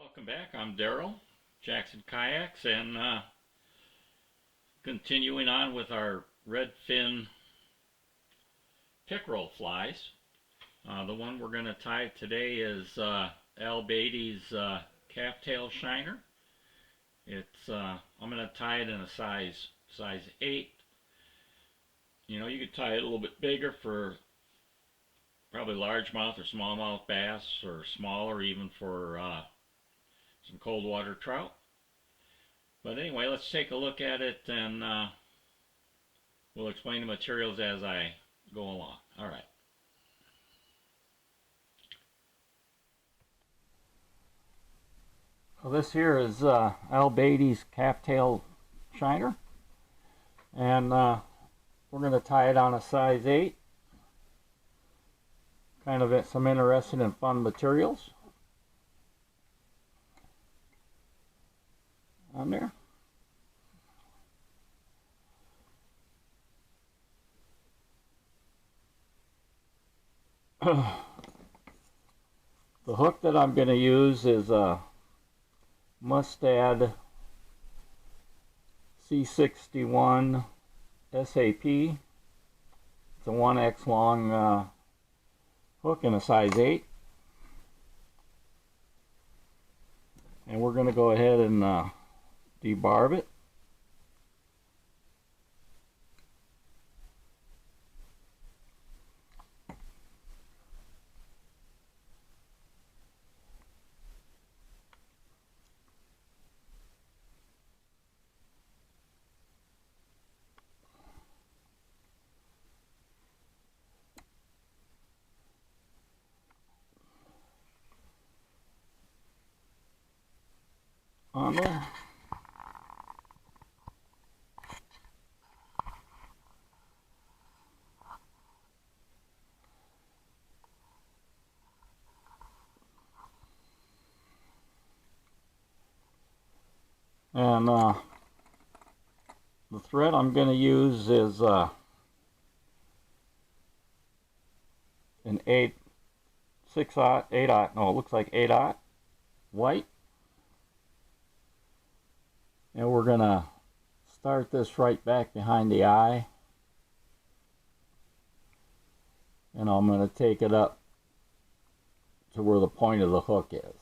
Welcome back. I'm Daryl, Jackson Kayaks, and continuing on with our redfin pickerel flies. The one we're going to tie today is Beatty's calf tail shiner. I'm going to tie it in a size 8. You know, you could tie it a little bit bigger for probably largemouth or smallmouth bass, or smaller even for some cold water trout. But anyway, let's take a look at it, and we'll explain the materials as I go along. All right. So this here is Beatty's calf tail shiner, and we're going to tie it on a size 8. Kind of some interesting and fun materials on there. The hook that I'm going to use is a Mustad C61 SAP. It's a 1X long hook in a size 8. And we're going to go ahead and debarb it. On there. And the thread I'm going to use is an 8/8, no, it looks like 8/0 white. And we're going to start this right back behind the eye. And I'm going to take it up to where the point of the hook is.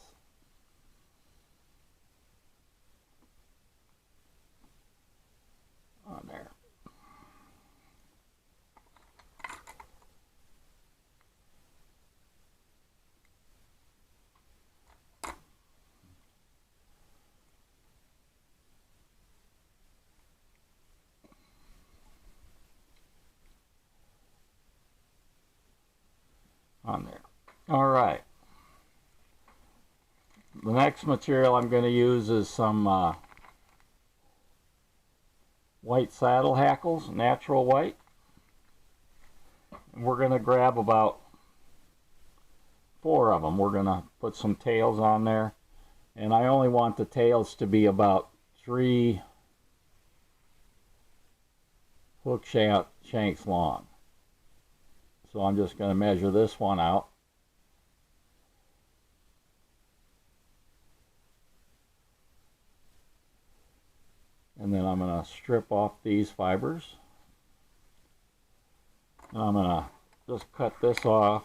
On there. On there. All right. The next material I'm going to use is some white saddle hackles, natural white. And we're going to grab about 4 of them. We're going to put some tails on there, and I only want the tails to be about 3 hook shanks long. So I'm just going to measure this one out. And then I'm going to strip off these fibers. And I'm going to just cut this off.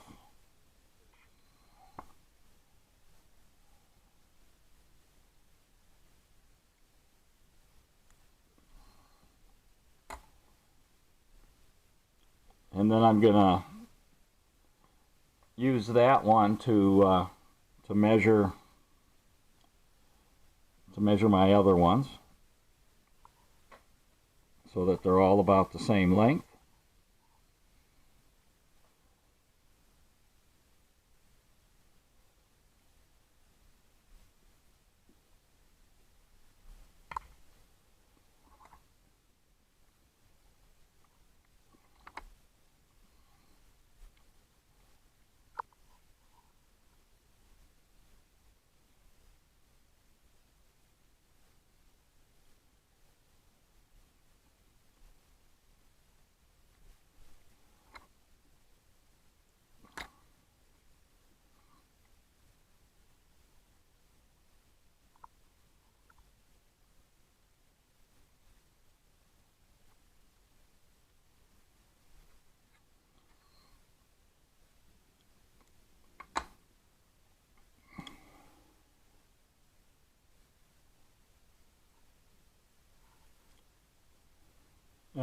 And then I'm going to use that one to measure my other ones, so that they're all about the same length.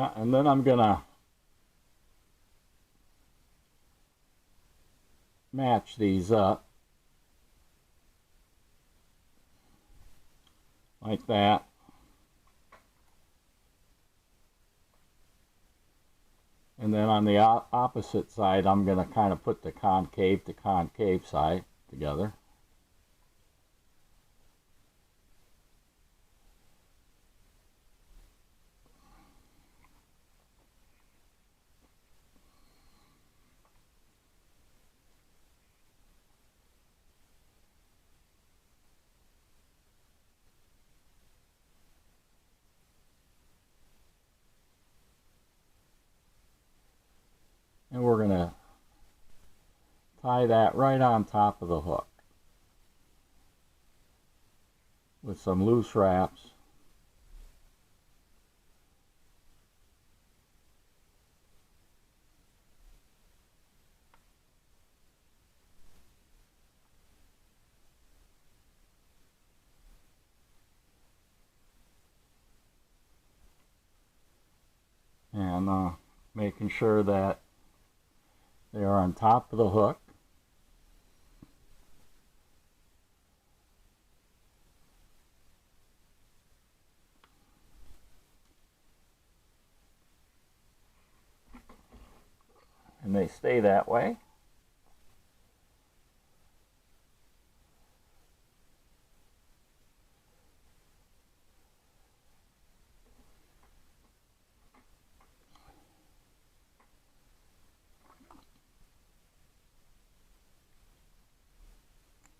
And then I'm gonna match these up like that. And then on the opposite side, I'm going to kind of put the concave to concave side together. And we're going to tie that right on top of the hook with some loose wraps. And making sure that they are on top of the hook. And they stay that way.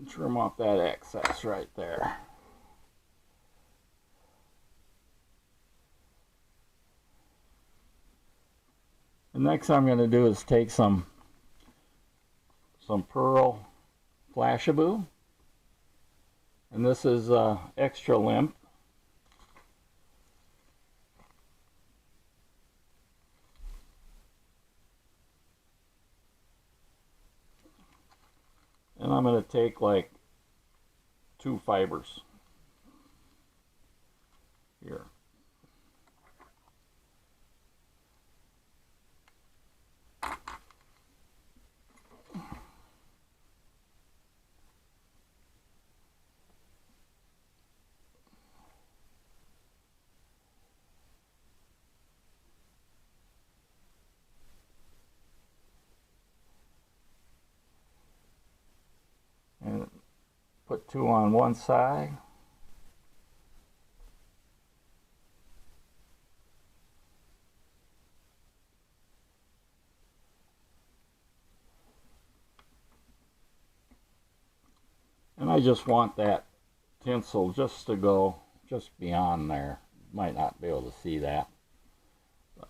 Trim off that excess right there. The next I'm going to do is take some pearl Flashabou, and this is extra limp. And I'm going to take like 2 fibers here. And put 2 on one side. And I just want that tinsel just to go just beyond there. Might not be able to see that. But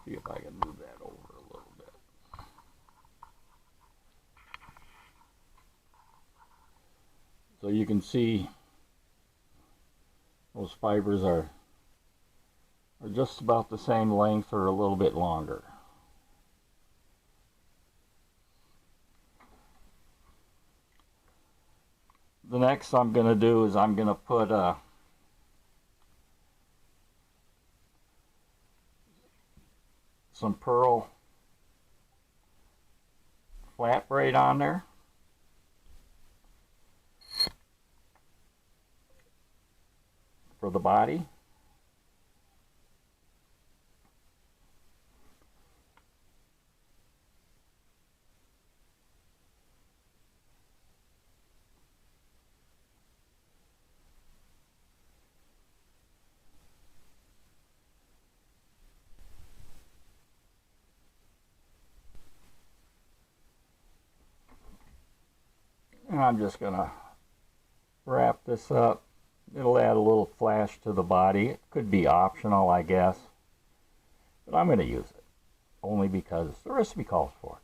see if I can move that over a little bit. So you can see those fibers are just about the same length or a little bit longer. The next I'm going to do is I'm going to put some pearl flat braid on there. For the body. And I'm just going to wrap this up. It'll add a little flash to the body. It could be optional, I guess. But I'm going to use it. Only because the recipe calls for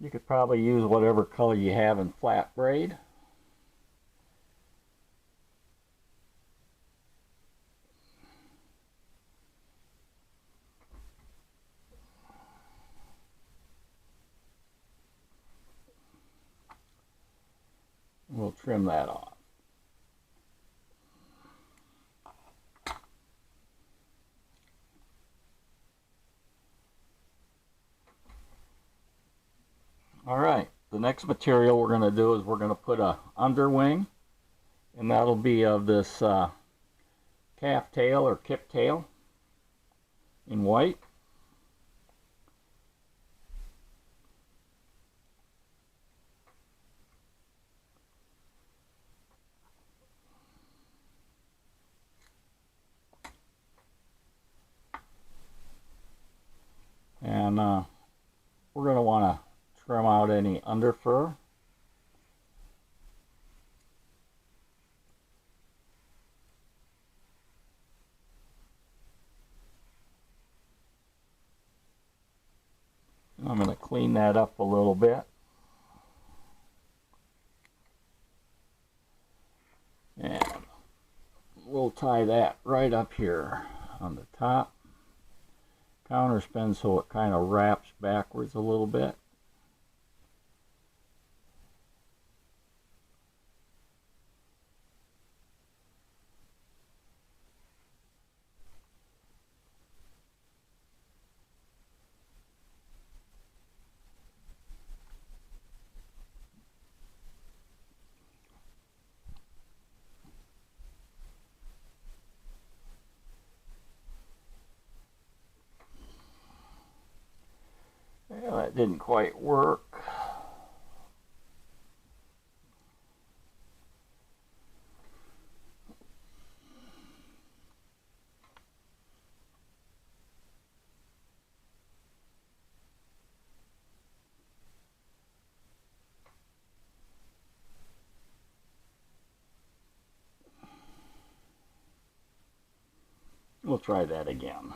it. You could probably use whatever color you have in flat braid. We'll we'll trim that off. Alright, the next material we're going to do is we're going to put a underwing, and that'll be of this calf tail or kip tail in white. And we're going to want to trim out any underfur. I'm going to clean that up a little bit. And we'll tie that right up here on the top. Counterspin so it kind of wraps backwards a little bit. Well, that didn't quite work. We'll try that again.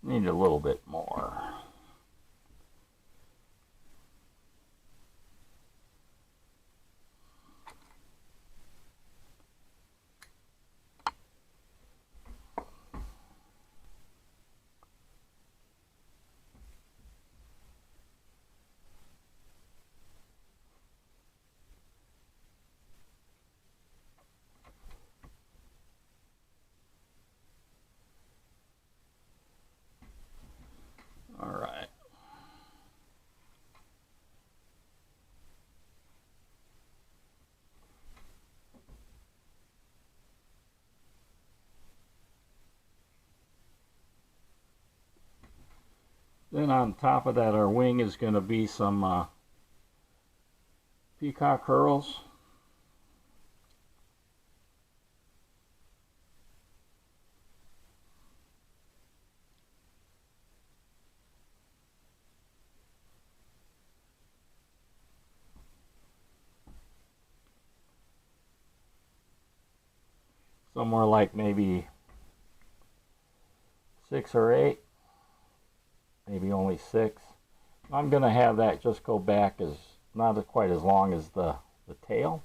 Need a little bit more. All right. Then on top of that, our wing is going to be some Peacock Herls. Somewhere like maybe 6 or 8, maybe only 6. I'm going to have that just go back as not quite as long as the tail.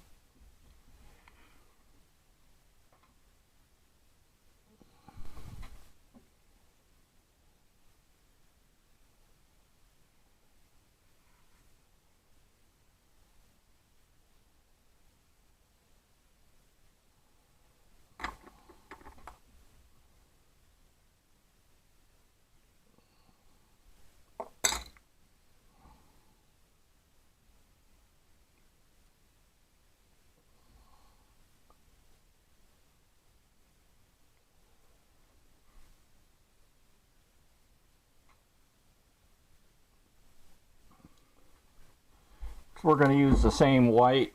We're going to use the same white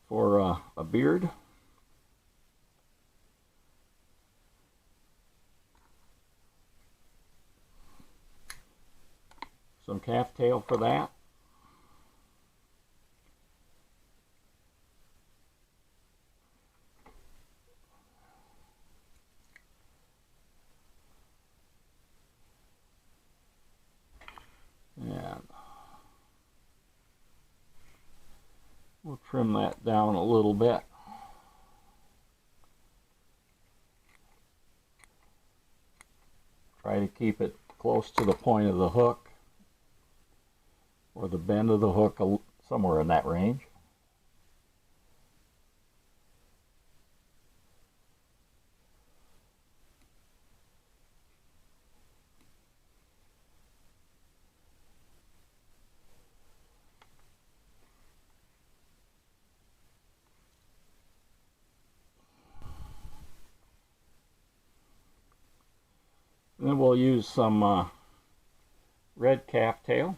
for a beard. some calf tail for that. And we'll trim that down a little bit. Try to keep it close to the point of the hook or the bend of the hook, somewhere in that range. And then we'll use some red calf tail.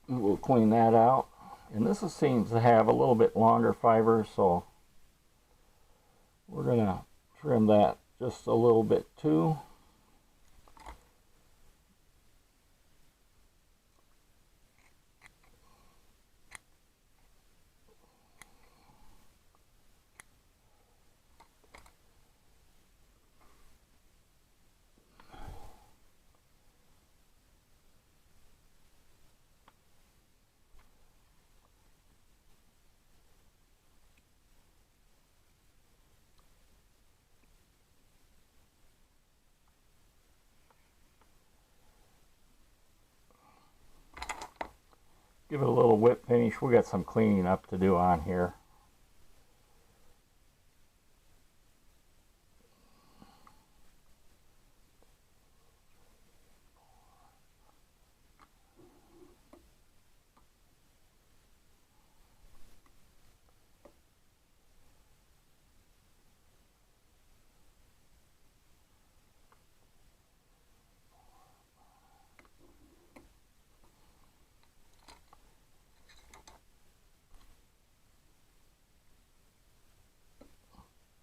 And we'll clean that out. And this seems to have a little bit longer fiber, so we're going to trim that just a little bit too. Give it a little whip finish. We got some cleaning up to do on here.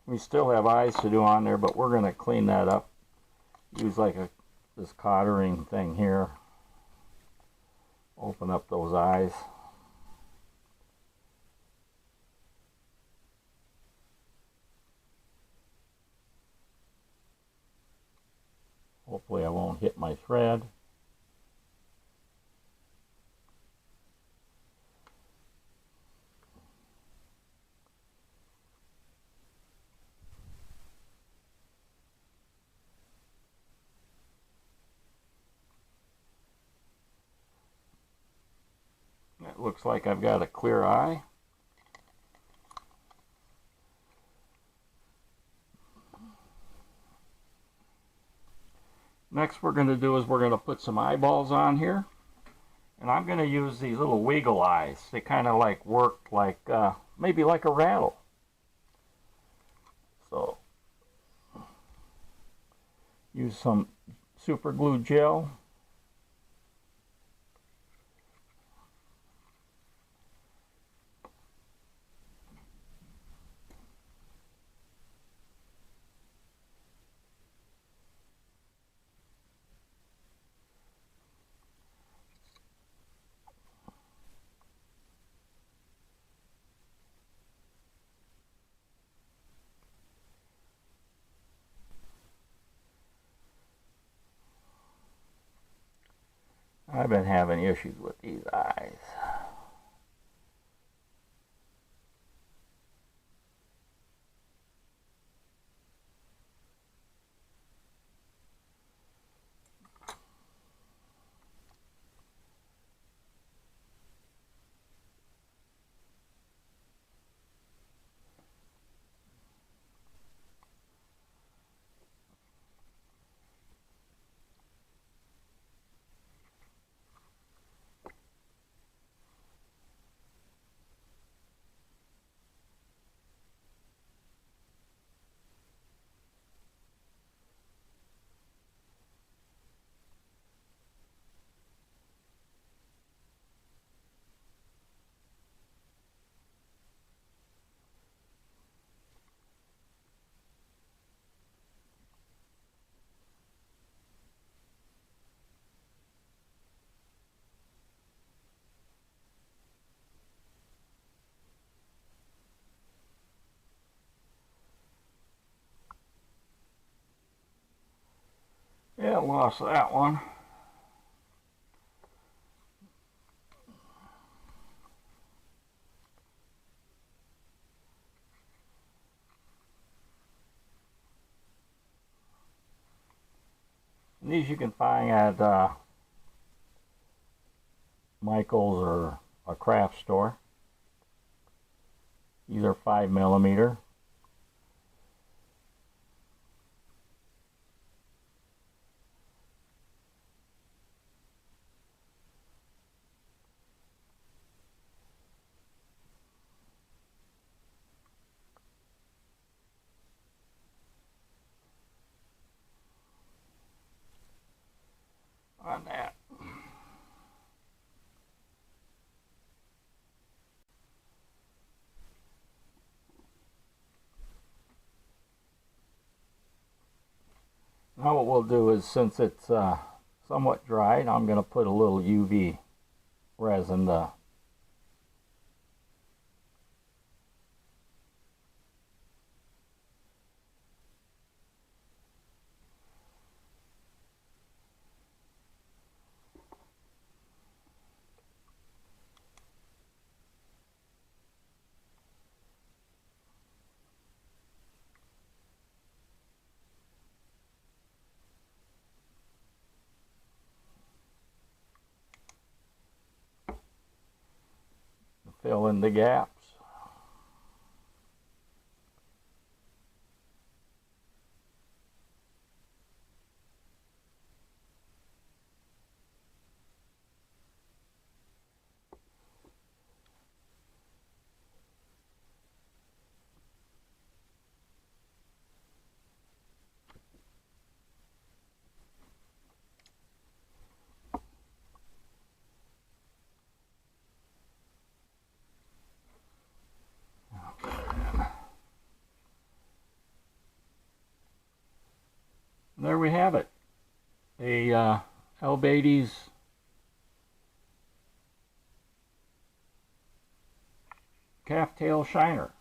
We still have eyes to do on there, but we're going to clean that up. Use like this cottering thing here. Open up those eyes. Hopefully I won't hit my thread. It looks like I've got a clear eye. Next we're going to do is we're going to put some eyeballs on here. And I'm going to use these little wiggle eyes. They kind of like work like, maybe like a rattle. So, use some super glue gel. I've been having issues with these eyes. lost that one. And these you can find at Michael's or a craft store. These are 5mm. On that. Now what we'll do is, since it's somewhat dried, I'm going to put a little UV resin to fill in the gaps. There we have it. A Beatty's calf tail shiner.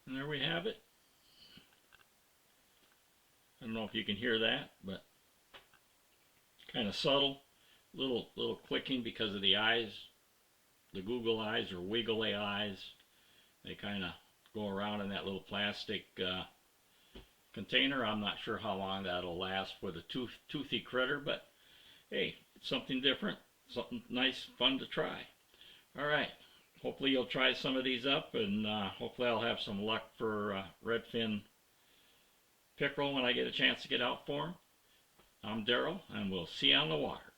And there we have it. I don't know if you can hear that, but kind of subtle, little clicking because of the eyes, the Google eyes or wiggly eyes. They kind of go around in that little plastic container. I'm not sure how long that'll last with a toothy critter, but hey, it's something different, something nice, fun to try. All right, hopefully you'll try some of these up, and hopefully I'll have some luck for redfin pickerel when I get a chance to get out for them. I'm Daryl, and we'll see you on the water.